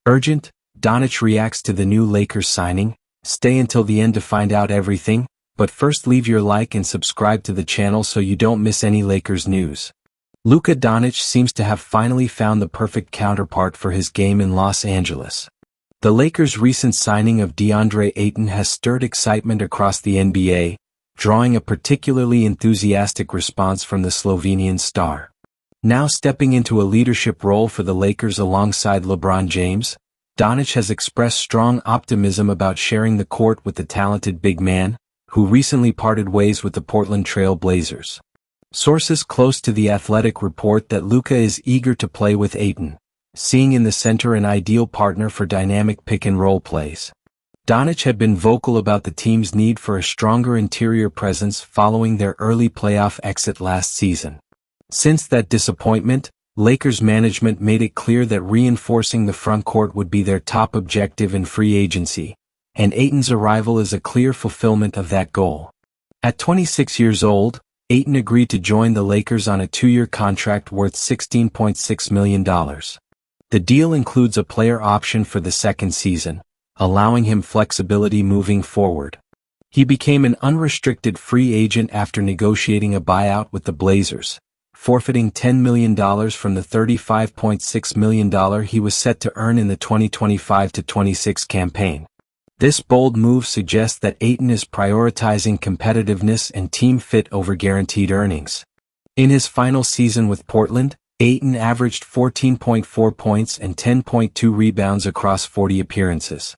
Urgent, Doncic reacts to the new Lakers signing. Stay until the end to find out everything, but first leave your like and subscribe to the channel so you don't miss any Lakers news. Luka Doncic seems to have finally found the perfect counterpart for his game in Los Angeles. The Lakers' recent signing of Deandre Ayton has stirred excitement across the NBA, drawing a particularly enthusiastic response from the Slovenian star. Now stepping into a leadership role for the Lakers alongside LeBron James, Doncic has expressed strong optimism about sharing the court with the talented big man, who recently parted ways with the Portland Trail Blazers. Sources close to The Athletic report that Luka is eager to play with Ayton, seeing in the center an ideal partner for dynamic pick-and-roll plays. Doncic had been vocal about the team's need for a stronger interior presence following their early playoff exit last season. Since that disappointment, Lakers management made it clear that reinforcing the frontcourt would be their top objective in free agency, and Ayton's arrival is a clear fulfillment of that goal. At 26 years old, Ayton agreed to join the Lakers on a 2-year contract worth $16.6 million. The deal includes a player option for the second season, allowing him flexibility moving forward. He became an unrestricted free agent after negotiating a buyout with the Blazers, forfeiting $10 million from the $35.6 million he was set to earn in the 2025-26 campaign. This bold move suggests that Ayton is prioritizing competitiveness and team fit over guaranteed earnings. In his final season with Portland, Ayton averaged 14.4 points and 10.2 rebounds across 40 appearances.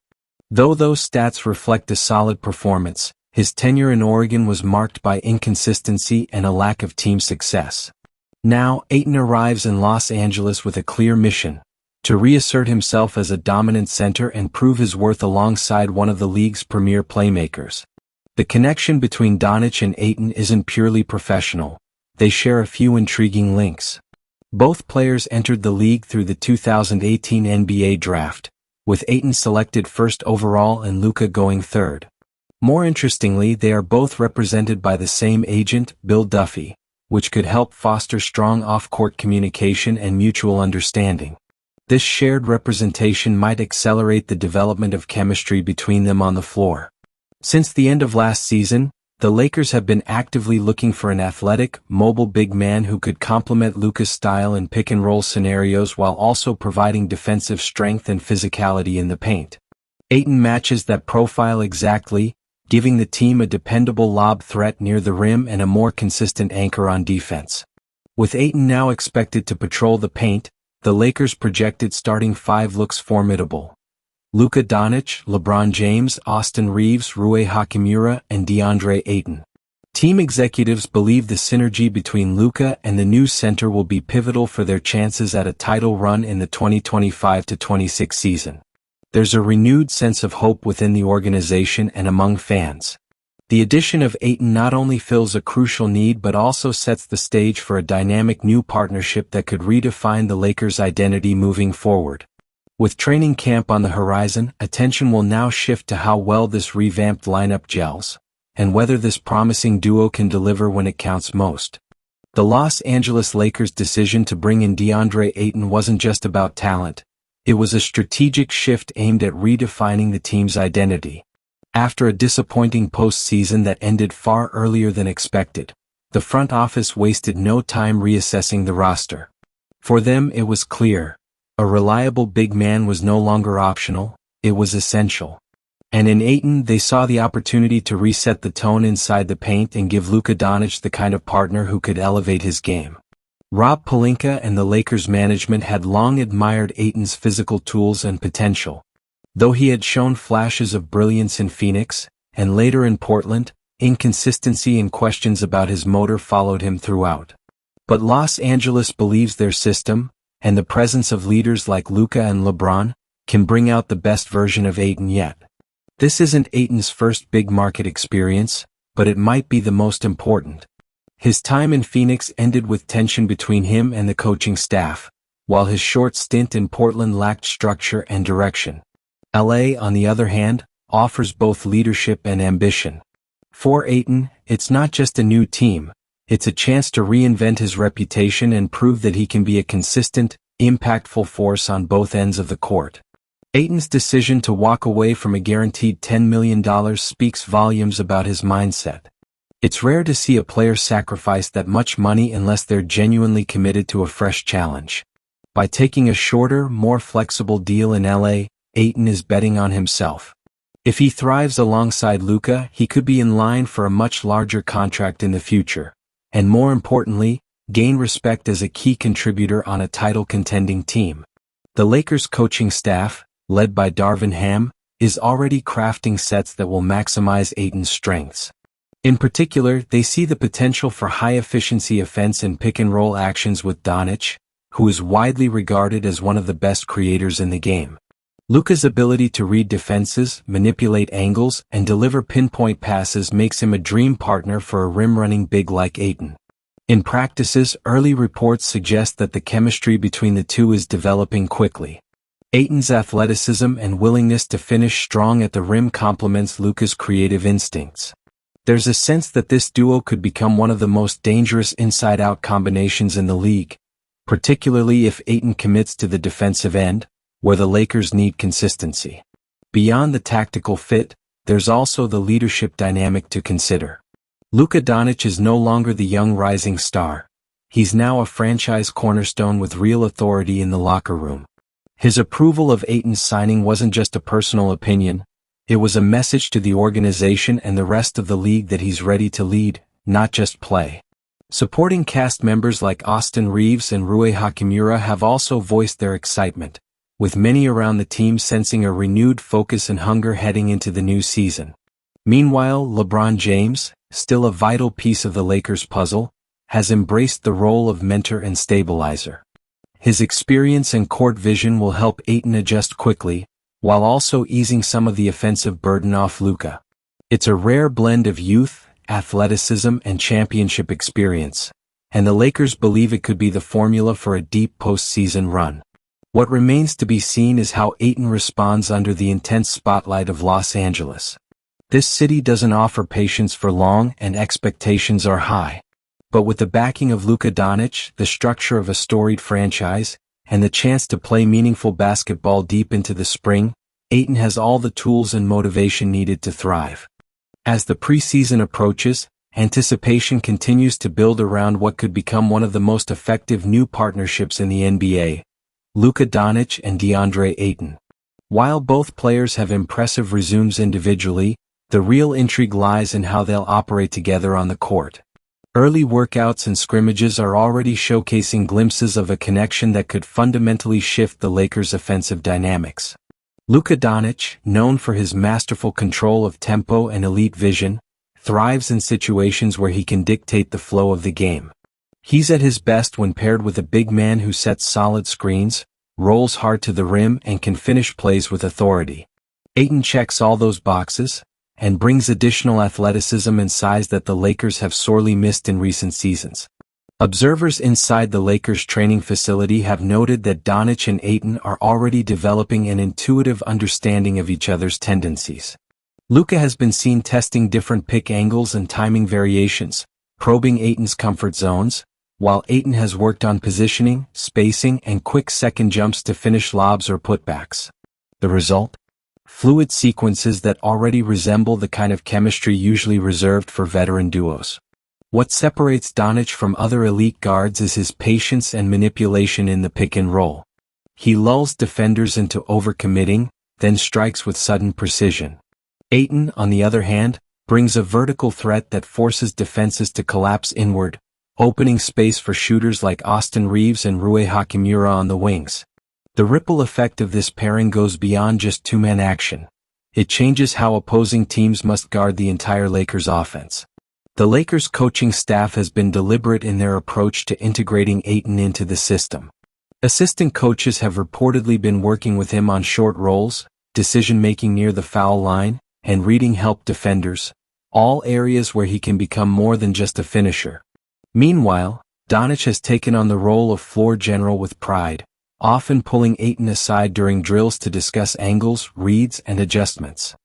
Though those stats reflect a solid performance, his tenure in Oregon was marked by inconsistency and a lack of team success. Now, Ayton arrives in Los Angeles with a clear mission: to reassert himself as a dominant center and prove his worth alongside one of the league's premier playmakers. The connection between Doncic and Ayton isn't purely professional. They share a few intriguing links. Both players entered the league through the 2018 NBA draft, with Ayton selected first overall and Luka going third. More interestingly, they are both represented by the same agent, Bill Duffy, which could help foster strong off-court communication and mutual understanding. This shared representation might accelerate the development of chemistry between them on the floor. Since the end of last season, the Lakers have been actively looking for an athletic, mobile big man who could complement Luka's style in pick-and-roll scenarios while also providing defensive strength and physicality in the paint. Ayton matches that profile exactly, giving the team a dependable lob threat near the rim and a more consistent anchor on defense. With Ayton now expected to patrol the paint, the Lakers' projected starting five looks formidable: Luka Doncic, LeBron James, Austin Reeves, Rui Hachimura, and Deandre Ayton. Team executives believe the synergy between Luka and the new center will be pivotal for their chances at a title run in the 2025-26 season. There's a renewed sense of hope within the organization and among fans. The addition of Ayton not only fills a crucial need but also sets the stage for a dynamic new partnership that could redefine the Lakers' identity moving forward. With training camp on the horizon, attention will now shift to how well this revamped lineup gels, and whether this promising duo can deliver when it counts most. The Los Angeles Lakers' decision to bring in Deandre Ayton wasn't just about talent. It was a strategic shift aimed at redefining the team's identity. After a disappointing postseason that ended far earlier than expected, the front office wasted no time reassessing the roster. For them, it was clear: a reliable big man was no longer optional, it was essential. And in Ayton, they saw the opportunity to reset the tone inside the paint and give Luka Doncic the kind of partner who could elevate his game. Rob Pelinka and the Lakers management had long admired Ayton's physical tools and potential. Though he had shown flashes of brilliance in Phoenix, and later in Portland, inconsistency and questions about his motor followed him throughout. But Los Angeles believes their system, and the presence of leaders like Luka and LeBron, can bring out the best version of Ayton yet. This isn't Ayton's first big market experience, but it might be the most important. His time in Phoenix ended with tension between him and the coaching staff, while his short stint in Portland lacked structure and direction. LA, on the other hand, offers both leadership and ambition. For Ayton, it's not just a new team, it's a chance to reinvent his reputation and prove that he can be a consistent, impactful force on both ends of the court. Ayton's decision to walk away from a guaranteed $10 million speaks volumes about his mindset. It's rare to see a player sacrifice that much money unless they're genuinely committed to a fresh challenge. By taking a shorter, more flexible deal in LA, Ayton is betting on himself. If he thrives alongside Luka, he could be in line for a much larger contract in the future, and more importantly, gain respect as a key contributor on a title-contending team. The Lakers' coaching staff, led by Darvin Ham, is already crafting sets that will maximize Ayton's strengths. In particular, they see the potential for high-efficiency offense and pick-and-roll actions with Doncic, who is widely regarded as one of the best creators in the game. Luka's ability to read defenses, manipulate angles, and deliver pinpoint passes makes him a dream partner for a rim-running big like Ayton. In practices, early reports suggest that the chemistry between the two is developing quickly. Ayton's athleticism and willingness to finish strong at the rim complements Luka's creative instincts. There's a sense that this duo could become one of the most dangerous inside-out combinations in the league, particularly if Ayton commits to the defensive end, where the Lakers need consistency. Beyond the tactical fit, there's also the leadership dynamic to consider. Luka Doncic is no longer the young rising star. He's now a franchise cornerstone with real authority in the locker room. His approval of Ayton's signing wasn't just a personal opinion. It was a message to the organization and the rest of the league that he's ready to lead, not just play. Supporting cast members like Austin Reeves and Rui Hachimura have also voiced their excitement, with many around the team sensing a renewed focus and hunger heading into the new season. Meanwhile, LeBron James, still a vital piece of the Lakers' puzzle, has embraced the role of mentor and stabilizer. His experience and court vision will help Ayton adjust quickly, while also easing some of the offensive burden off Luka. It's a rare blend of youth, athleticism, and championship experience, and the Lakers believe it could be the formula for a deep postseason run. What remains to be seen is how Ayton responds under the intense spotlight of Los Angeles. This city doesn't offer patience for long and expectations are high. But with the backing of Luka Doncic, the structure of a storied franchise, and the chance to play meaningful basketball deep into the spring, Ayton has all the tools and motivation needed to thrive. As the preseason approaches, anticipation continues to build around what could become one of the most effective new partnerships in the NBA, Luka Doncic and Deandre Ayton. While both players have impressive resumes individually, the real intrigue lies in how they'll operate together on the court. Early workouts and scrimmages are already showcasing glimpses of a connection that could fundamentally shift the Lakers' offensive dynamics. Luka Doncic, known for his masterful control of tempo and elite vision, thrives in situations where he can dictate the flow of the game. He's at his best when paired with a big man who sets solid screens, rolls hard to the rim, and can finish plays with authority. Ayton checks all those boxes, and brings additional athleticism and size that the Lakers have sorely missed in recent seasons. Observers inside the Lakers training facility have noted that Doncic and Ayton are already developing an intuitive understanding of each other's tendencies. Luka has been seen testing different pick angles and timing variations, probing Ayton's comfort zones, while Ayton has worked on positioning, spacing, and quick second jumps to finish lobs or putbacks. The result? Fluid sequences that already resemble the kind of chemistry usually reserved for veteran duos. What separates Doncic from other elite guards is his patience and manipulation in the pick and roll. He lulls defenders into overcommitting, then strikes with sudden precision. Ayton, on the other hand, brings a vertical threat that forces defenses to collapse inward, opening space for shooters like Austin Reeves and Rui Hachimura on the wings. The ripple effect of this pairing goes beyond just two-man action. It changes how opposing teams must guard the entire Lakers offense. The Lakers coaching staff has been deliberate in their approach to integrating Ayton into the system. Assistant coaches have reportedly been working with him on short rolls, decision-making near the foul line, and reading help defenders, all areas where he can become more than just a finisher. Meanwhile, Doncic has taken on the role of floor general with pride, often pulling Ayton aside during drills to discuss angles, reads, and adjustments.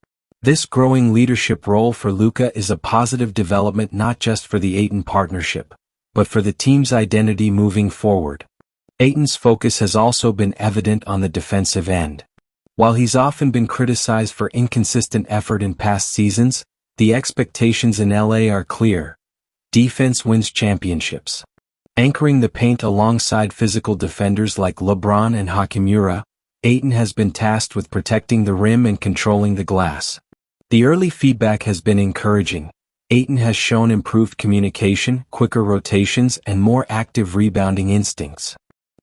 This growing leadership role for Luka is a positive development not just for the Ayton partnership, but for the team's identity moving forward. Ayton's focus has also been evident on the defensive end. While he's often been criticized for inconsistent effort in past seasons, the expectations in LA are clear. Defense wins championships. Anchoring the paint alongside physical defenders like LeBron and Hachimura, Ayton has been tasked with protecting the rim and controlling the glass. The early feedback has been encouraging. Ayton has shown improved communication, quicker rotations, and more active rebounding instincts.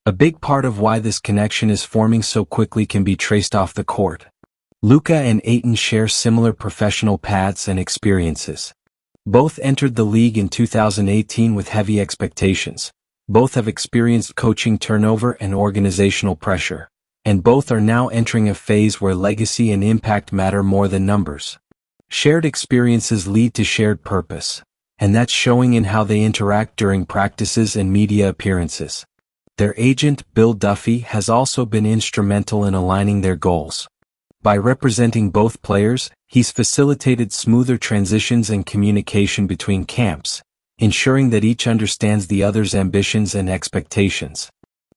A big part of why this connection is forming so quickly can be traced off the court. Luka and Ayton share similar professional paths and experiences. Both entered the league in 2018 with heavy expectations. Both have experienced coaching turnover and organizational pressure. And both are now entering a phase where legacy and impact matter more than numbers. Shared experiences lead to shared purpose, and that's showing in how they interact during practices and media appearances. Their agent, Bill Duffy, has also been instrumental in aligning their goals. By representing both players, he's facilitated smoother transitions and communication between camps, ensuring that each understands the other's ambitions and expectations.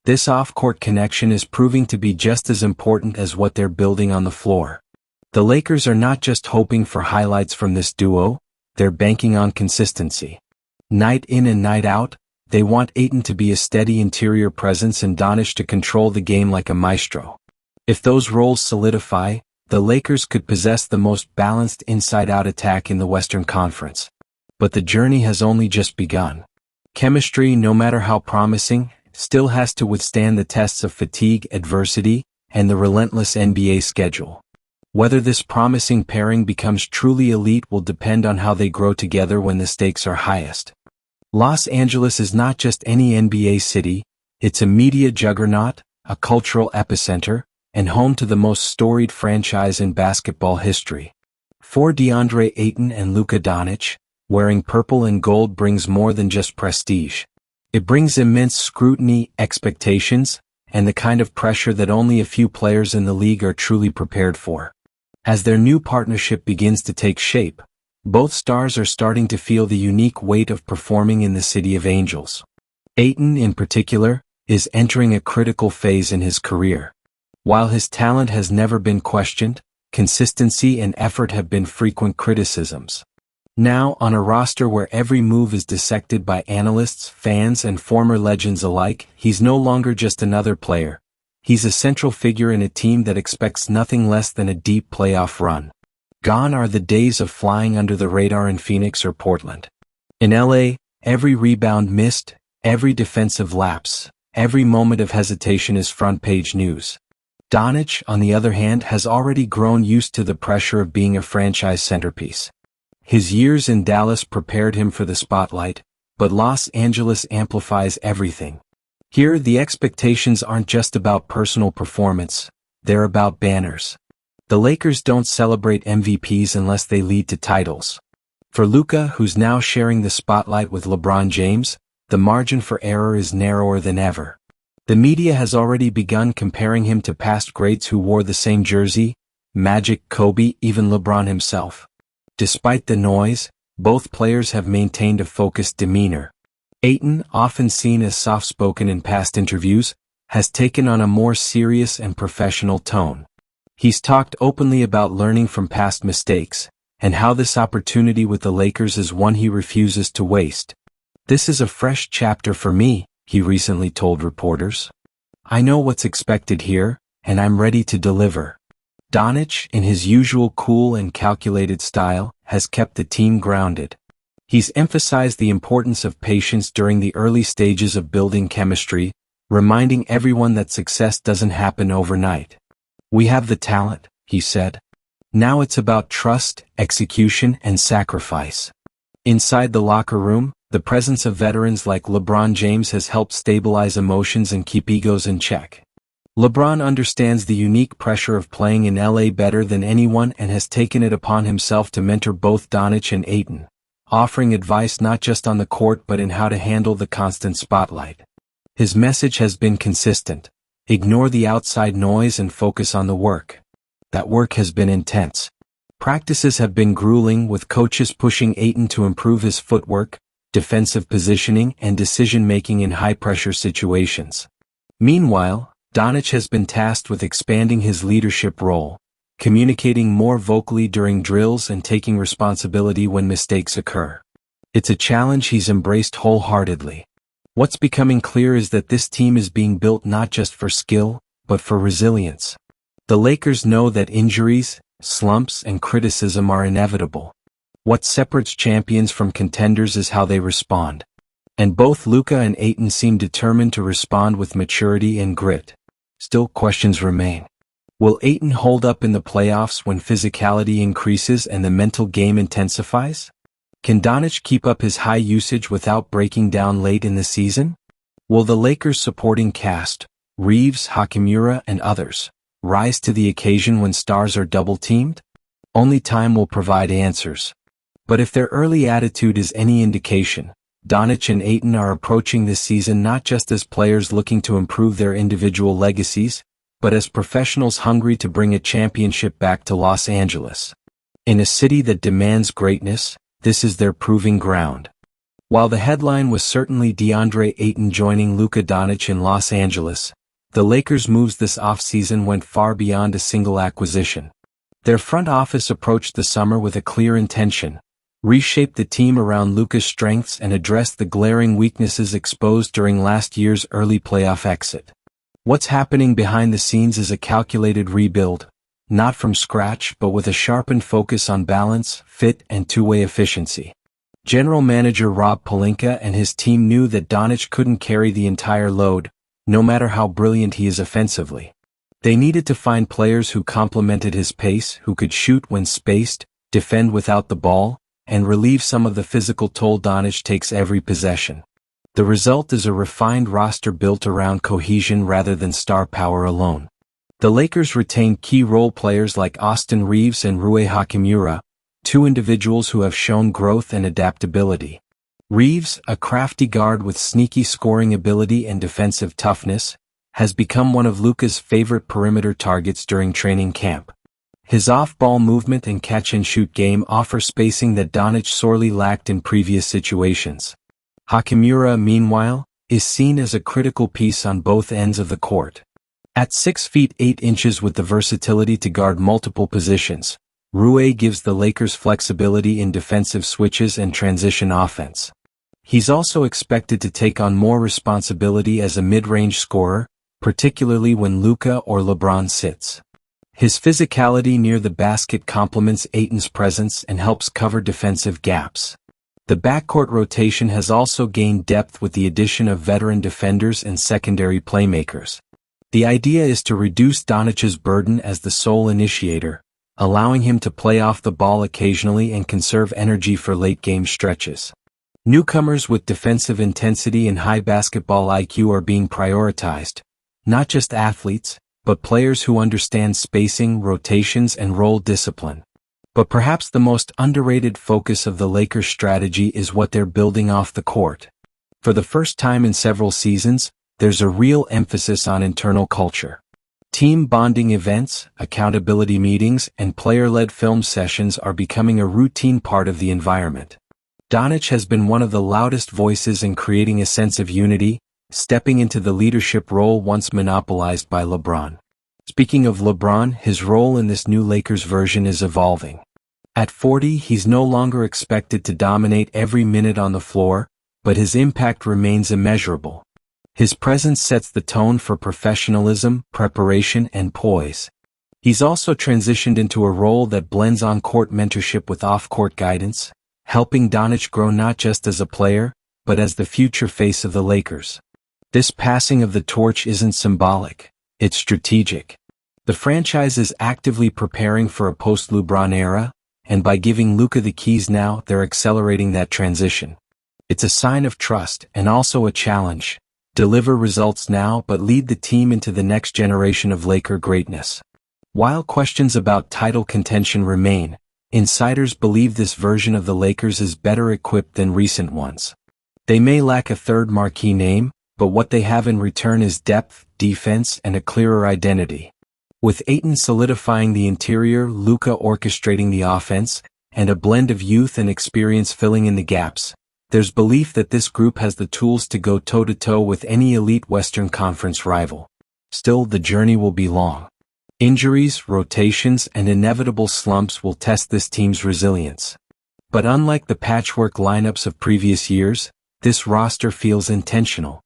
This off-court connection is proving to be just as important as what they're building on the floor. The Lakers are not just hoping for highlights from this duo, they're banking on consistency. Night in and night out, they want Ayton to be a steady interior presence and Doncic to control the game like a maestro. If those roles solidify, the Lakers could possess the most balanced inside-out attack in the Western Conference. But the journey has only just begun. Chemistry, no matter how promising, still has to withstand the tests of fatigue, adversity, and the relentless NBA schedule. Whether this promising pairing becomes truly elite will depend on how they grow together when the stakes are highest. Los Angeles is not just any NBA city, it's a media juggernaut, a cultural epicenter, and home to the most storied franchise in basketball history. For Deandre Ayton and Luka Doncic, wearing purple and gold brings more than just prestige. It brings immense scrutiny, expectations, and the kind of pressure that only a few players in the league are truly prepared for. As their new partnership begins to take shape, both stars are starting to feel the unique weight of performing in the City of Angels. Ayton, in particular, is entering a critical phase in his career. While his talent has never been questioned, consistency and effort have been frequent criticisms. Now, on a roster where every move is dissected by analysts, fans, and former legends alike, he's no longer just another player. He's a central figure in a team that expects nothing less than a deep playoff run. Gone are the days of flying under the radar in Phoenix or Portland. In LA, every rebound missed, every defensive lapse, every moment of hesitation is front-page news. Doncic, on the other hand, has already grown used to the pressure of being a franchise centerpiece. His years in Dallas prepared him for the spotlight, but Los Angeles amplifies everything. Here, the expectations aren't just about personal performance, they're about banners. The Lakers don't celebrate MVPs unless they lead to titles. For Luka, who's now sharing the spotlight with LeBron James, the margin for error is narrower than ever. The media has already begun comparing him to past greats who wore the same jersey, Magic, Kobe, even LeBron himself. Despite the noise, both players have maintained a focused demeanor. Ayton, often seen as soft-spoken in past interviews, has taken on a more serious and professional tone. He's talked openly about learning from past mistakes, and how this opportunity with the Lakers is one he refuses to waste. "This is a fresh chapter for me," he recently told reporters. "I know what's expected here, and I'm ready to deliver." Doncic, in his usual cool and calculated style, has kept the team grounded. He's emphasized the importance of patience during the early stages of building chemistry, reminding everyone that success doesn't happen overnight. "We have the talent," he said. "Now it's about trust, execution, and sacrifice." Inside the locker room, the presence of veterans like LeBron James has helped stabilize emotions and keep egos in check. LeBron understands the unique pressure of playing in LA better than anyone and has taken it upon himself to mentor both Doncic and Ayton, offering advice not just on the court but in how to handle the constant spotlight. His message has been consistent: ignore the outside noise and focus on the work. That work has been intense. Practices have been grueling, with coaches pushing Ayton to improve his footwork, defensive positioning, and decision-making in high-pressure situations. Meanwhile, Doncic has been tasked with expanding his leadership role, communicating more vocally during drills and taking responsibility when mistakes occur. It's a challenge he's embraced wholeheartedly. What's becoming clear is that this team is being built not just for skill, but for resilience. The Lakers know that injuries, slumps, and criticism are inevitable. What separates champions from contenders is how they respond. And both Luka and Ayton seem determined to respond with maturity and grit. Still, questions remain. Will Ayton hold up in the playoffs when physicality increases and the mental game intensifies? Can Doncic keep up his high usage without breaking down late in the season? Will the Lakers' supporting cast, Reeves, Hachimura, and others, rise to the occasion when stars are double-teamed? Only time will provide answers. But if their early attitude is any indication, Doncic and Ayton are approaching this season not just as players looking to improve their individual legacies, but as professionals hungry to bring a championship back to Los Angeles. In a city that demands greatness, this is their proving ground. While the headline was certainly Deandre Ayton joining Luka Doncic in Los Angeles, the Lakers' moves this offseason went far beyond a single acquisition. Their front office approached the summer with a clear intention: reshape the team around Luka's strengths and address the glaring weaknesses exposed during last year's early playoff exit. What's happening behind the scenes is a calculated rebuild, not from scratch but with a sharpened focus on balance, fit, and two-way efficiency. General Manager Rob Pelinka and his team knew that Doncic couldn't carry the entire load, no matter how brilliant he is offensively. They needed to find players who complemented his pace, who could shoot when spaced, defend without the ball, and relieve some of the physical toll Doncic takes every possession. The result is a refined roster built around cohesion rather than star power alone. The Lakers retained key role players like Austin Reeves and Rui Hachimura, two individuals who have shown growth and adaptability. Reeves, a crafty guard with sneaky scoring ability and defensive toughness, has become one of Luka's favorite perimeter targets during training camp. His off-ball movement and catch-and-shoot game offer spacing that Doncic sorely lacked in previous situations. Hachimura, meanwhile, is seen as a critical piece on both ends of the court. At 6 feet 8 inches with the versatility to guard multiple positions, Rui gives the Lakers flexibility in defensive switches and transition offense. He's also expected to take on more responsibility as a mid-range scorer, particularly when Luka or LeBron sits. His physicality near the basket complements Ayton's presence and helps cover defensive gaps. The backcourt rotation has also gained depth with the addition of veteran defenders and secondary playmakers. The idea is to reduce Doncic's burden as the sole initiator, allowing him to play off the ball occasionally and conserve energy for late-game stretches. Newcomers with defensive intensity and high basketball IQ are being prioritized, not just athletes, but players who understand spacing, rotations, and role discipline. But perhaps the most underrated focus of the Lakers' strategy is what they're building off the court. For the first time in several seasons, there's a real emphasis on internal culture. Team bonding events, accountability meetings, and player-led film sessions are becoming a routine part of the environment. Doncic has been one of the loudest voices in creating a sense of unity, stepping into the leadership role once monopolized by LeBron. Speaking of LeBron, his role in this new Lakers version is evolving. At 40, he's no longer expected to dominate every minute on the floor, but his impact remains immeasurable. His presence sets the tone for professionalism, preparation, and poise. He's also transitioned into a role that blends on-court mentorship with off-court guidance, helping Doncic grow not just as a player, but as the future face of the Lakers. This passing of the torch isn't symbolic, it's strategic. The franchise is actively preparing for a post-LeBron era, and by giving Luka the keys now, they're accelerating that transition. It's a sign of trust and also a challenge. Deliver results now but lead the team into the next generation of Laker greatness. While questions about title contention remain, insiders believe this version of the Lakers is better equipped than recent ones. They may lack a third marquee name, but what they have in return is depth, defense, and a clearer identity. With Ayton solidifying the interior, Luka orchestrating the offense, and a blend of youth and experience filling in the gaps, there's belief that this group has the tools to go toe-to-toe with any elite Western Conference rival. Still, the journey will be long. Injuries, rotations, and inevitable slumps will test this team's resilience. But unlike the patchwork lineups of previous years, this roster feels intentional.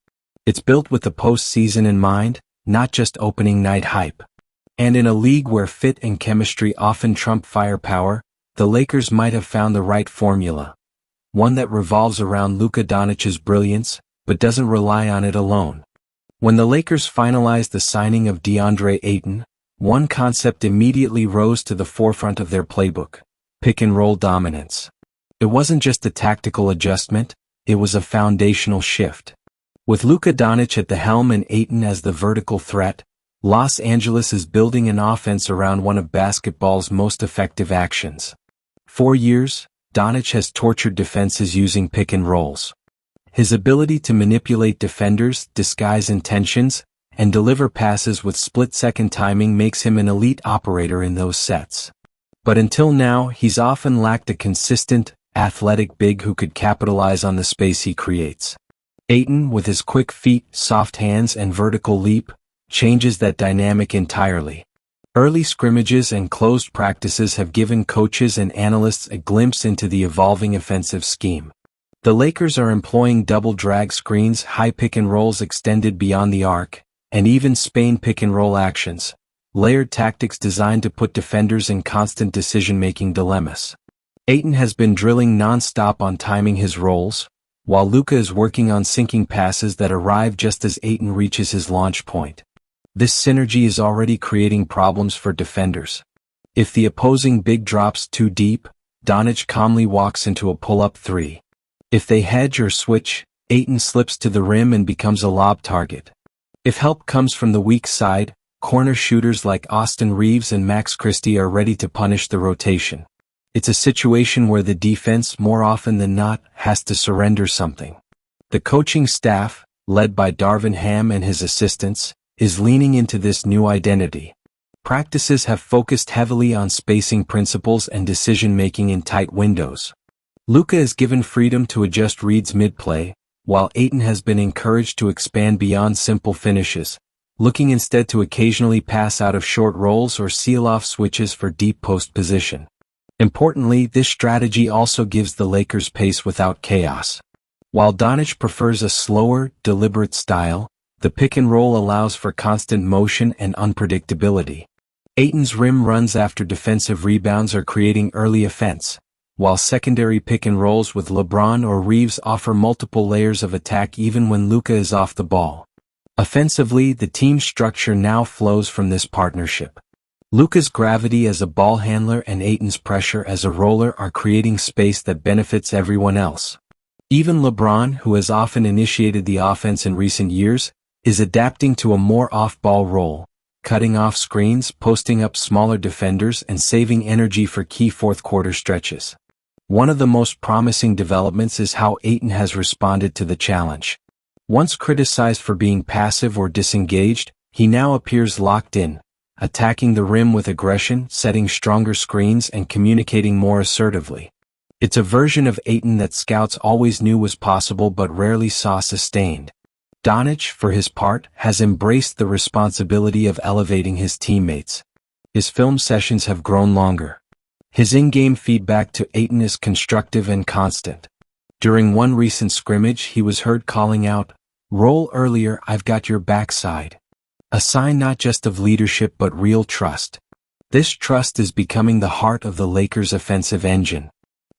It's built with the postseason in mind, not just opening night hype. And in a league where fit and chemistry often trump firepower, the Lakers might have found the right formula. One that revolves around Luka Doncic's brilliance, but doesn't rely on it alone. When the Lakers finalized the signing of Deandre Ayton, one concept immediately rose to the forefront of their playbook: pick-and-roll dominance. It wasn't just a tactical adjustment, it was a foundational shift. With Luka Doncic at the helm and Ayton as the vertical threat, Los Angeles is building an offense around one of basketball's most effective actions. For years, Doncic has tortured defenses using pick-and-rolls. His ability to manipulate defenders, disguise intentions, and deliver passes with split-second timing makes him an elite operator in those sets. But until now, he's often lacked a consistent, athletic big who could capitalize on the space he creates. Ayton, with his quick feet, soft hands, and vertical leap, changes that dynamic entirely. Early scrimmages and closed practices have given coaches and analysts a glimpse into the evolving offensive scheme. The Lakers are employing double drag screens, high pick-and-rolls extended beyond the arc, and even Spain pick-and-roll actions, layered tactics designed to put defenders in constant decision-making dilemmas. Ayton has been drilling non-stop on timing his rolls, while Luka is working on sinking passes that arrive just as Ayton reaches his launch point. This synergy is already creating problems for defenders. If the opposing big drops too deep, Doncic calmly walks into a pull-up three. If they hedge or switch, Ayton slips to the rim and becomes a lob target. If help comes from the weak side, corner shooters like Austin Reeves and Max Christie are ready to punish the rotation. It's a situation where the defense, more often than not, has to surrender something. The coaching staff, led by Darvin Ham and his assistants, is leaning into this new identity. Practices have focused heavily on spacing principles and decision-making in tight windows. Luka is given freedom to adjust reads mid-play, while Ayton has been encouraged to expand beyond simple finishes, looking instead to occasionally pass out of short rolls or seal-off switches for deep post position. Importantly, this strategy also gives the Lakers pace without chaos. While Doncic prefers a slower, deliberate style, the pick-and-roll allows for constant motion and unpredictability. Ayton's rim runs after defensive rebounds are creating early offense, while secondary pick-and-rolls with LeBron or Reeves offer multiple layers of attack even when Luka is off the ball. Offensively, the team's structure now flows from this partnership. Luka's gravity as a ball handler and Ayton's pressure as a roller are creating space that benefits everyone else. Even LeBron, who has often initiated the offense in recent years, is adapting to a more off-ball role, cutting off screens, posting up smaller defenders, and saving energy for key fourth-quarter stretches. One of the most promising developments is how Ayton has responded to the challenge. Once criticized for being passive or disengaged, he now appears locked in, attacking the rim with aggression, setting stronger screens, and communicating more assertively. It's a version of Ayton that scouts always knew was possible but rarely saw sustained. Doncic, for his part, has embraced the responsibility of elevating his teammates. His film sessions have grown longer. His in-game feedback to Ayton is constructive and constant. During one recent scrimmage, he was heard calling out, "Roll earlier, I've got your backside." A sign not just of leadership but real trust. This trust is becoming the heart of the Lakers' offensive engine.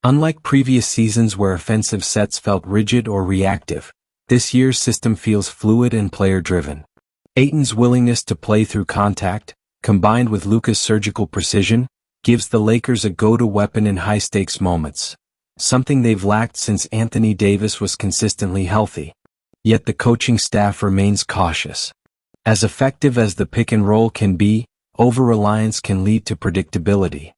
Unlike previous seasons where offensive sets felt rigid or reactive, this year's system feels fluid and player-driven. Ayton's willingness to play through contact, combined with Luka's surgical precision, gives the Lakers a go-to weapon in high-stakes moments, something they've lacked since Anthony Davis was consistently healthy. Yet the coaching staff remains cautious. As effective as the pick-and-roll can be, over-reliance can lead to predictability.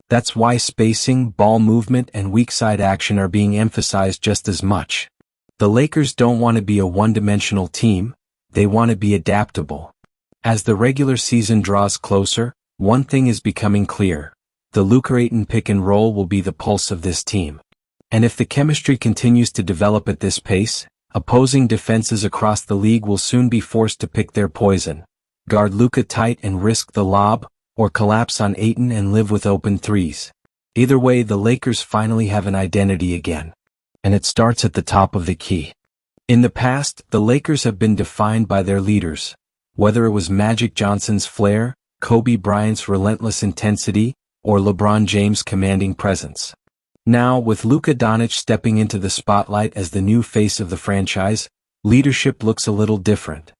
That's why spacing, ball movement, and weak-side action are being emphasized just as much. The Lakers don't want to be a one-dimensional team, they want to be adaptable. As the regular season draws closer, one thing is becoming clear: the Luka Ayton pick-and-roll will be the pulse of this team. And if the chemistry continues to develop at this pace, opposing defenses across the league will soon be forced to pick their poison. guard Luka tight and risk the lob, or collapse on Ayton and live with open threes. Either way, the Lakers finally have an identity again. And it starts at the top of the key. In the past, the Lakers have been defined by their leaders, whether it was Magic Johnson's flair, Kobe Bryant's relentless intensity, or LeBron James' commanding presence. Now, with Luka Doncic stepping into the spotlight as the new face of the franchise, leadership looks a little different.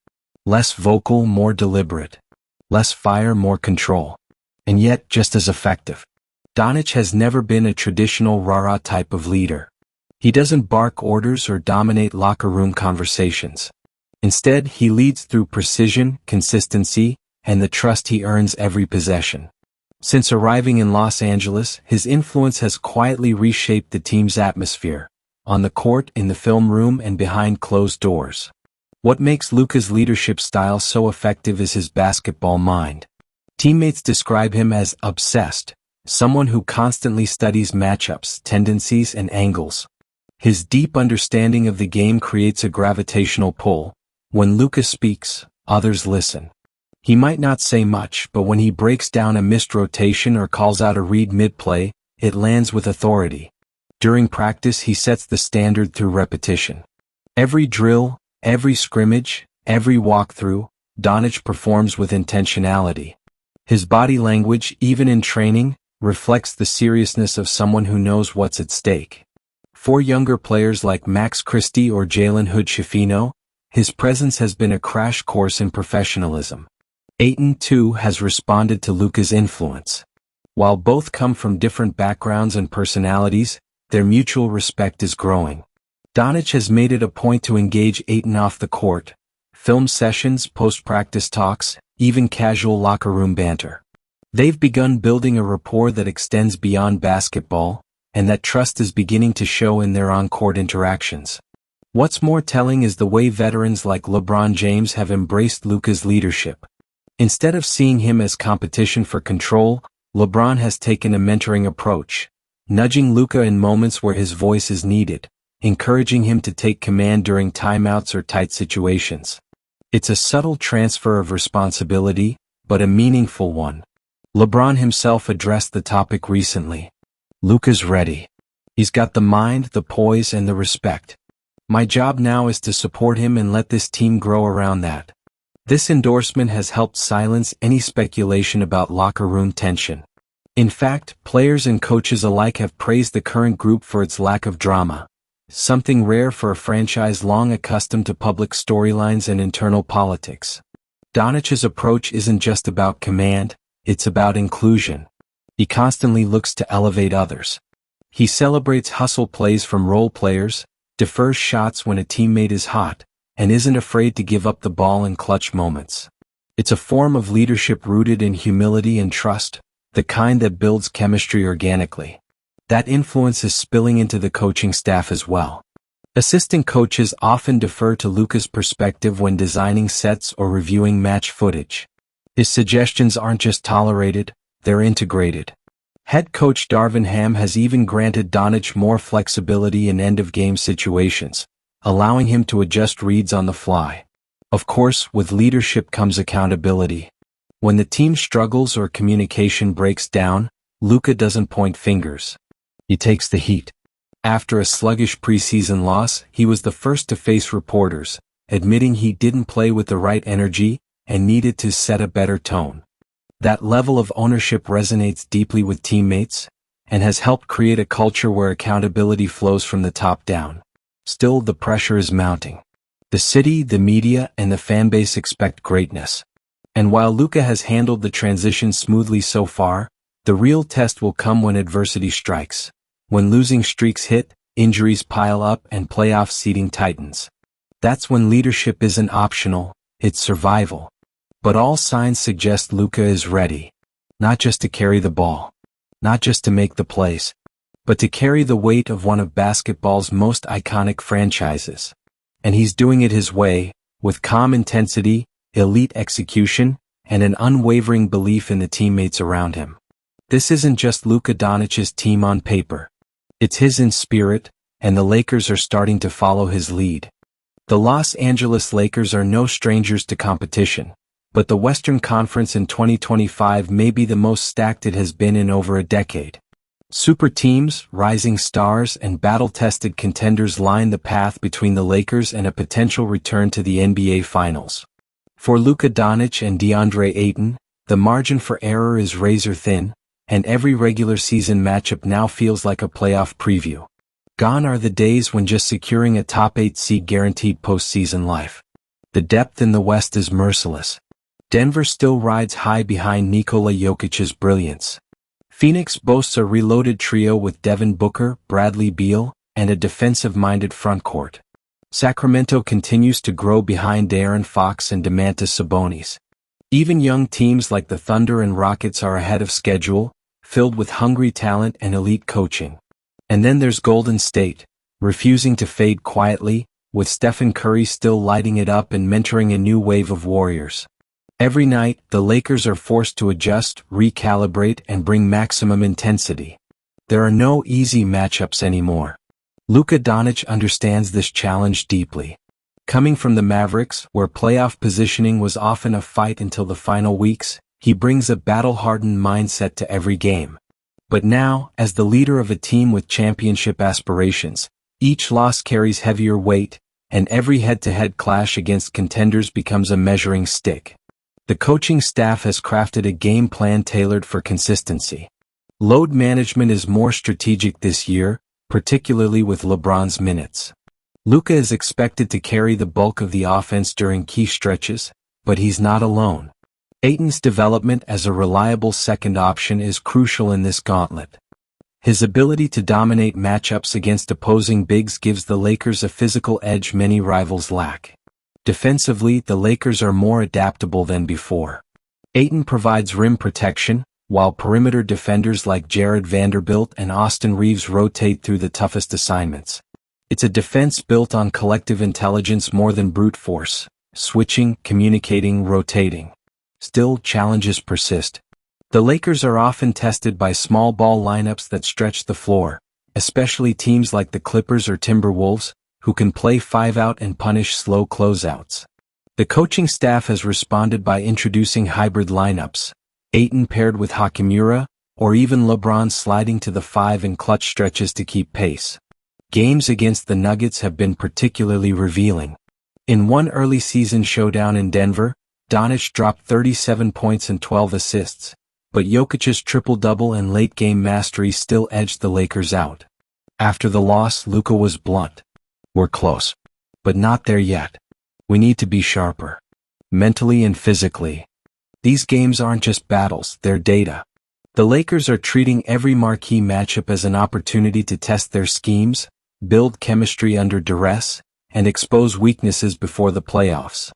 Less vocal, more deliberate. Less fire, more control. And yet, just as effective. Doncic has never been a traditional rah-rah type of leader. He doesn't bark orders or dominate locker room conversations. Instead, he leads through precision, consistency, and the trust he earns every possession. Since arriving in Los Angeles, his influence has quietly reshaped the team's atmosphere, on the court, in the film room, and behind closed doors. What makes Luka's leadership style so effective is his basketball mind. Teammates describe him as obsessed, someone who constantly studies matchups, tendencies, and angles. His deep understanding of the game creates a gravitational pull. When Luka speaks, others listen. He might not say much, but when he breaks down a missed rotation or calls out a read mid-play, it lands with authority. During practice, he sets the standard through repetition. Every drill, every scrimmage, every walkthrough, Doncic performs with intentionality. His body language, even in training, reflects the seriousness of someone who knows what's at stake. For younger players like Max Christie or Jalen Hood-Schifino, his presence has been a crash course in professionalism. Ayton, too, has responded to Luka's influence. While both come from different backgrounds and personalities, their mutual respect is growing. Doncic has made it a point to engage Ayton off the court, film sessions, post-practice talks, even casual locker room banter. They've begun building a rapport that extends beyond basketball, and that trust is beginning to show in their on-court interactions. What's more telling is the way veterans like LeBron James have embraced Luka's leadership. Instead of seeing him as competition for control, LeBron has taken a mentoring approach, nudging Luka in moments where his voice is needed, encouraging him to take command during timeouts or tight situations. It's a subtle transfer of responsibility, but a meaningful one. LeBron himself addressed the topic recently. Luka's ready. He's got the mind, the poise, and the respect. My job now is to support him and let this team grow around that. This endorsement has helped silence any speculation about locker room tension. In fact, players and coaches alike have praised the current group for its lack of drama, something rare for a franchise long accustomed to public storylines and internal politics. Doncic's approach isn't just about command, it's about inclusion. He constantly looks to elevate others. He celebrates hustle plays from role players, defers shots when a teammate is hot, and isn't afraid to give up the ball in clutch moments. It's a form of leadership rooted in humility and trust, the kind that builds chemistry organically. That influence is spilling into the coaching staff as well. Assistant coaches often defer to Luka's perspective when designing sets or reviewing match footage. His suggestions aren't just tolerated, they're integrated. Head coach Darvin Ham has even granted Doncic more flexibility in end-of-game situations, allowing him to adjust reads on the fly. Of course, with leadership comes accountability. When the team struggles or communication breaks down, Luka doesn't point fingers. He takes the heat. After a sluggish preseason loss, he was the first to face reporters, admitting he didn't play with the right energy and needed to set a better tone. That level of ownership resonates deeply with teammates and has helped create a culture where accountability flows from the top down. Still, the pressure is mounting. The city, the media, and the fanbase expect greatness. And while Luka has handled the transition smoothly so far, the real test will come when adversity strikes. When losing streaks hit, injuries pile up, and playoff seeding tightens. That's when leadership isn't optional, it's survival. But all signs suggest Luka is ready. Not just to carry the ball. Not just to make the plays. But to carry the weight of one of basketball's most iconic franchises. And he's doing it his way, with calm intensity, elite execution, and an unwavering belief in the teammates around him. This isn't just Luka Doncic's team on paper. It's his in spirit, and the Lakers are starting to follow his lead. The Los Angeles Lakers are no strangers to competition. But the Western Conference in 2025 may be the most stacked it has been in over a decade. Super teams, rising stars, and battle-tested contenders line the path between the Lakers and a potential return to the NBA Finals. For Luka Doncic and Deandre Ayton, the margin for error is razor-thin, and every regular season matchup now feels like a playoff preview. Gone are the days when just securing a top 8 seed guaranteed postseason life. The depth in the West is merciless. Denver still rides high behind Nikola Jokic's brilliance. Phoenix boasts a reloaded trio with Devin Booker, Bradley Beal, and a defensive-minded frontcourt. Sacramento continues to grow behind De'Aaron Fox and Domantas Sabonis. Even young teams like the Thunder and Rockets are ahead of schedule, filled with hungry talent and elite coaching. And then there's Golden State, refusing to fade quietly, with Stephen Curry still lighting it up and mentoring a new wave of warriors. Every night, the Lakers are forced to adjust, recalibrate, and bring maximum intensity. There are no easy matchups anymore. Luka Doncic understands this challenge deeply. Coming from the Mavericks, where playoff positioning was often a fight until the final weeks, he brings a battle-hardened mindset to every game. But now, as the leader of a team with championship aspirations, each loss carries heavier weight, and every head-to-head clash against contenders becomes a measuring stick. The coaching staff has crafted a game plan tailored for consistency. Load management is more strategic this year, particularly with LeBron's minutes. Luka is expected to carry the bulk of the offense during key stretches, but he's not alone. Ayton's development as a reliable second option is crucial in this gauntlet. His ability to dominate matchups against opposing bigs gives the Lakers a physical edge many rivals lack. Defensively, the Lakers are more adaptable than before. Ayton provides rim protection, while perimeter defenders like Jared Vanderbilt and Austin Reeves rotate through the toughest assignments. It's a defense built on collective intelligence more than brute force, switching, communicating, rotating. Still, challenges persist. The Lakers are often tested by small ball lineups that stretch the floor, especially teams like the Clippers or Timberwolves, who can play 5-out and punish slow closeouts. The coaching staff has responded by introducing hybrid lineups, Ayton paired with Hachimura, or even LeBron sliding to the 5 in clutch stretches to keep pace. Games against the Nuggets have been particularly revealing. In one early season showdown in Denver, Doncic dropped 37 points and 12 assists, but Jokic's triple-double and late-game mastery still edged the Lakers out. After the loss, Luka was blunt. "We're close. But not there yet. We need to be sharper. Mentally and physically. These games aren't just battles, they're data." The Lakers are treating every marquee matchup as an opportunity to test their schemes, build chemistry under duress, and expose weaknesses before the playoffs.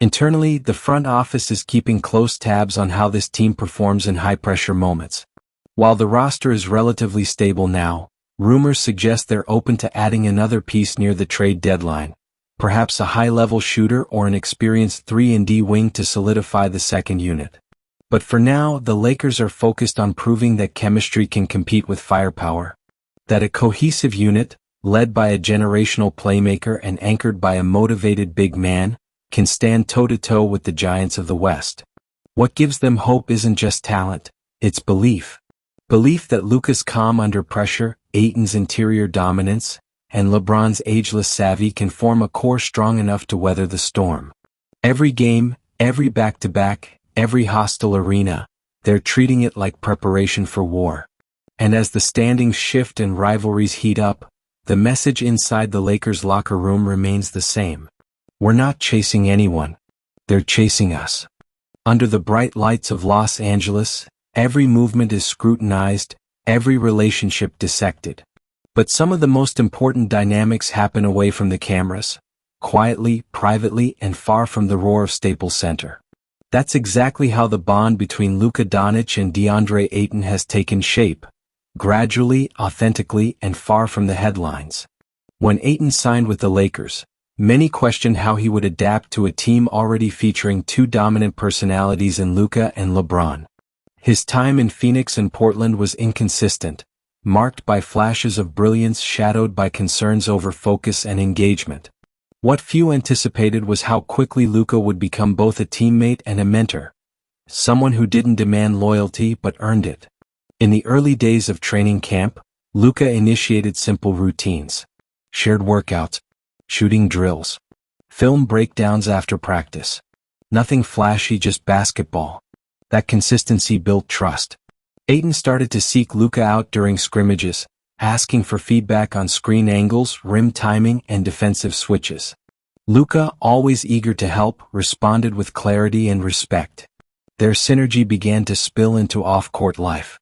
Internally, the front office is keeping close tabs on how this team performs in high-pressure moments. While the roster is relatively stable now, rumors suggest they're open to adding another piece near the trade deadline, perhaps a high-level shooter or an experienced 3-and-D wing to solidify the second unit. But for now, the Lakers are focused on proving that chemistry can compete with firepower, that a cohesive unit, led by a generational playmaker and anchored by a motivated big man, can stand toe-to-toe with the giants of the West. What gives them hope isn't just talent, it's belief. Belief that Luka's calm under pressure, Ayton's interior dominance, and LeBron's ageless savvy can form a core strong enough to weather the storm. Every game, every back-to-back, every hostile arena, they're treating it like preparation for war. And as the standings shift and rivalries heat up, the message inside the Lakers locker room remains the same. We're not chasing anyone. They're chasing us. Under the bright lights of Los Angeles, every movement is scrutinized, every relationship dissected. But some of the most important dynamics happen away from the cameras, quietly, privately, and far from the roar of Staples Center. That's exactly how the bond between Luka Doncic and Deandre Ayton has taken shape, gradually, authentically, and far from the headlines. When Ayton signed with the Lakers, many questioned how he would adapt to a team already featuring two dominant personalities in Luka and LeBron. His time in Phoenix and Portland was inconsistent, marked by flashes of brilliance shadowed by concerns over focus and engagement. What few anticipated was how quickly Luka would become both a teammate and a mentor. Someone who didn't demand loyalty but earned it. In the early days of training camp, Luka initiated simple routines. Shared workouts, shooting drills, film breakdowns after practice. Nothing flashy, just basketball. That consistency built trust. Ayton started to seek Luka out during scrimmages, asking for feedback on screen angles, rim timing, and defensive switches. Luka, always eager to help, responded with clarity and respect. Their synergy began to spill into off-court life.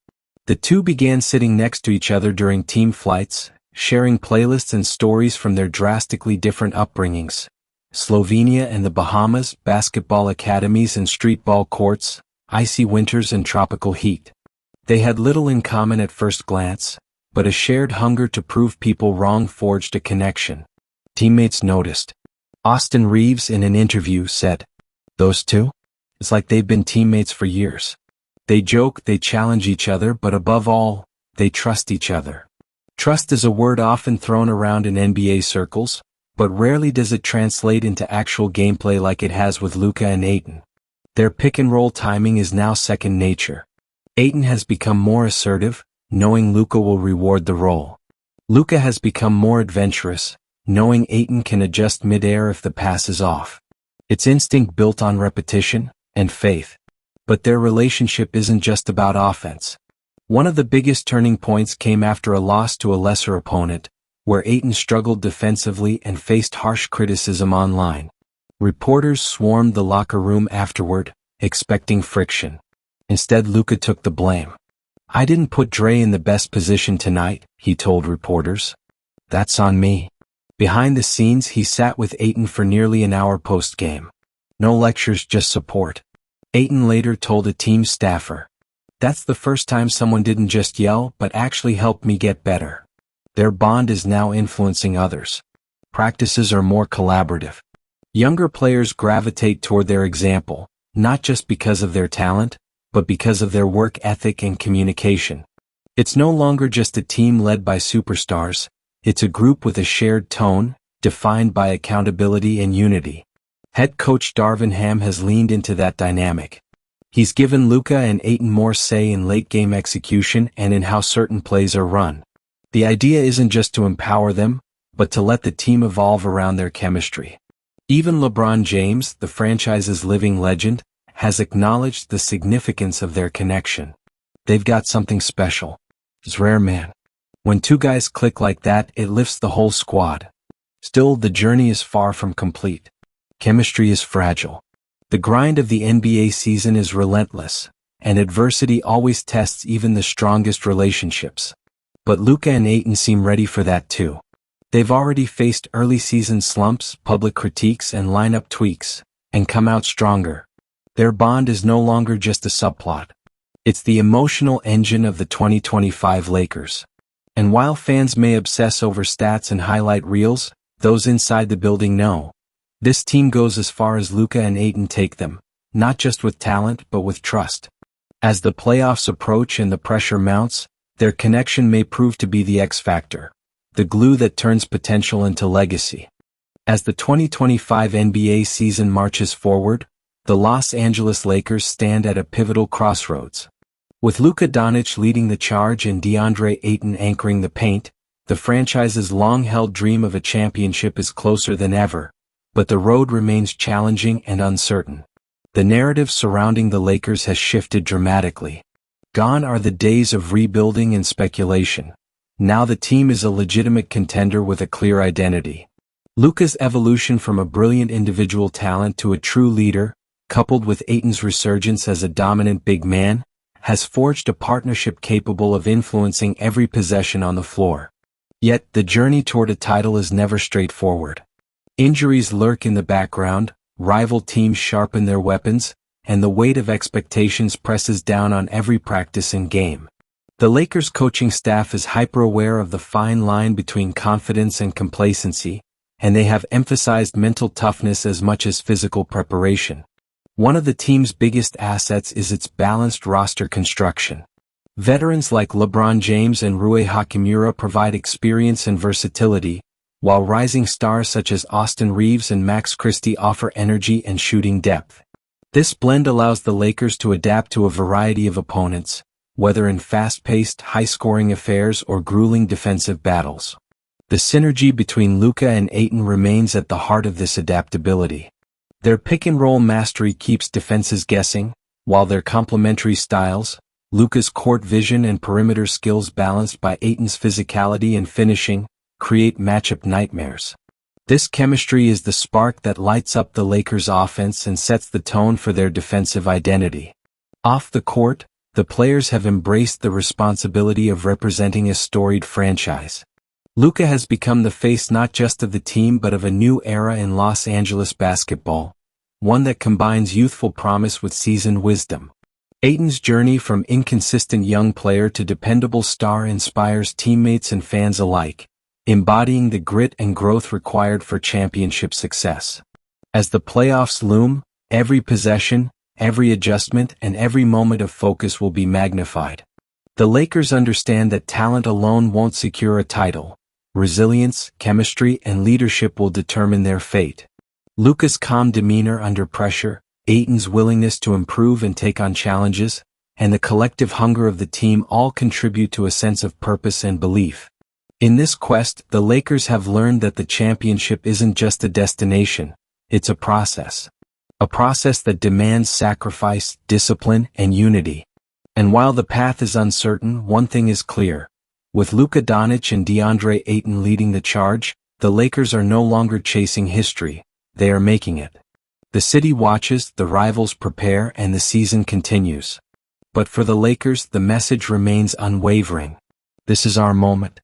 The two began sitting next to each other during team flights, sharing playlists and stories from their drastically different upbringings. Slovenia and the Bahamas, basketball academies and streetball courts, icy winters and tropical heat. They had little in common at first glance, but a shared hunger to prove people wrong forged a connection. Teammates noticed. Austin Reeves in an interview said, "Those two? It's like they've been teammates for years. They joke, they challenge each other, but above all, they trust each other." Trust is a word often thrown around in NBA circles, but rarely does it translate into actual gameplay like it has with Luka and Ayton. Their pick-and-roll timing is now second nature. Ayton has become more assertive, knowing Luka will reward the roll. Luka has become more adventurous, knowing Ayton can adjust mid-air if the pass is off. It's instinct built on repetition and faith. But their relationship isn't just about offense. One of the biggest turning points came after a loss to a lesser opponent, where Ayton struggled defensively and faced harsh criticism online. Reporters swarmed the locker room afterward, expecting friction. Instead, Luka took the blame. "I didn't put Dre in the best position tonight," he told reporters. "That's on me." Behind the scenes, he sat with Ayton for nearly an hour post-game. No lectures, just support. Ayton later told a team staffer, "That's the first time someone didn't just yell but actually helped me get better." Their bond is now influencing others. Practices are more collaborative. Younger players gravitate toward their example, not just because of their talent, but because of their work ethic and communication. It's no longer just a team led by superstars, it's a group with a shared tone, defined by accountability and unity. Head coach Darvin Ham has leaned into that dynamic. He's given Luka and Ayton more say in late-game execution and in how certain plays are run. The idea isn't just to empower them, but to let the team evolve around their chemistry. Even LeBron James, the franchise's living legend, has acknowledged the significance of their connection. They've got something special. It's rare, man. When two guys click like that, it lifts the whole squad. Still, the journey is far from complete. Chemistry is fragile. The grind of the NBA season is relentless, and adversity always tests even the strongest relationships. But Luka and Ayton seem ready for that too. They've already faced early season slumps, public critiques, and lineup tweaks, and come out stronger. Their bond is no longer just a subplot. It's the emotional engine of the 2025 Lakers. And while fans may obsess over stats and highlight reels, those inside the building know. This team goes as far as Luka and Ayton take them, not just with talent but with trust. As the playoffs approach and the pressure mounts, their connection may prove to be the X factor, the glue that turns potential into legacy. As the 2025 NBA season marches forward, the Los Angeles Lakers stand at a pivotal crossroads. With Luka Doncic leading the charge and Deandre Ayton anchoring the paint, the franchise's long-held dream of a championship is closer than ever, but the road remains challenging and uncertain. The narrative surrounding the Lakers has shifted dramatically. Gone are the days of rebuilding and speculation. Now the team is a legitimate contender with a clear identity. Luka's evolution from a brilliant individual talent to a true leader, coupled with Ayton's resurgence as a dominant big man, has forged a partnership capable of influencing every possession on the floor. Yet, the journey toward a title is never straightforward. Injuries lurk in the background, rival teams sharpen their weapons, and the weight of expectations presses down on every practice and game. The Lakers coaching staff is hyper-aware of the fine line between confidence and complacency, and they have emphasized mental toughness as much as physical preparation. One of the team's biggest assets is its balanced roster construction. Veterans like LeBron James and Rui Hachimura provide experience and versatility, while rising stars such as Austin Reeves and Max Christie offer energy and shooting depth. This blend allows the Lakers to adapt to a variety of opponents, whether in fast-paced, high-scoring affairs or grueling defensive battles. The synergy between Luka and Ayton remains at the heart of this adaptability. Their pick-and-roll mastery keeps defenses guessing, while their complementary styles, Luka's court vision and perimeter skills balanced by Ayton's physicality and finishing, create matchup nightmares. This chemistry is the spark that lights up the Lakers' offense and sets the tone for their defensive identity. Off the court, the players have embraced the responsibility of representing a storied franchise. Luka has become the face not just of the team but of a new era in Los Angeles basketball, one that combines youthful promise with seasoned wisdom. Ayton's journey from inconsistent young player to dependable star inspires teammates and fans alike, embodying the grit and growth required for championship success. As the playoffs loom, every possession, every adjustment, and every moment of focus will be magnified. The Lakers understand that talent alone won't secure a title. Resilience, chemistry, and leadership will determine their fate. Luka's calm demeanor under pressure, Ayton's willingness to improve and take on challenges, and the collective hunger of the team all contribute to a sense of purpose and belief. In this quest, the Lakers have learned that the championship isn't just a destination, it's a process. A process that demands sacrifice, discipline, and unity. And while the path is uncertain, one thing is clear. With Luka Doncic and Deandre Ayton leading the charge, the Lakers are no longer chasing history, they are making it. The city watches, the rivals prepare, and the season continues. But for the Lakers, the message remains unwavering. This is our moment.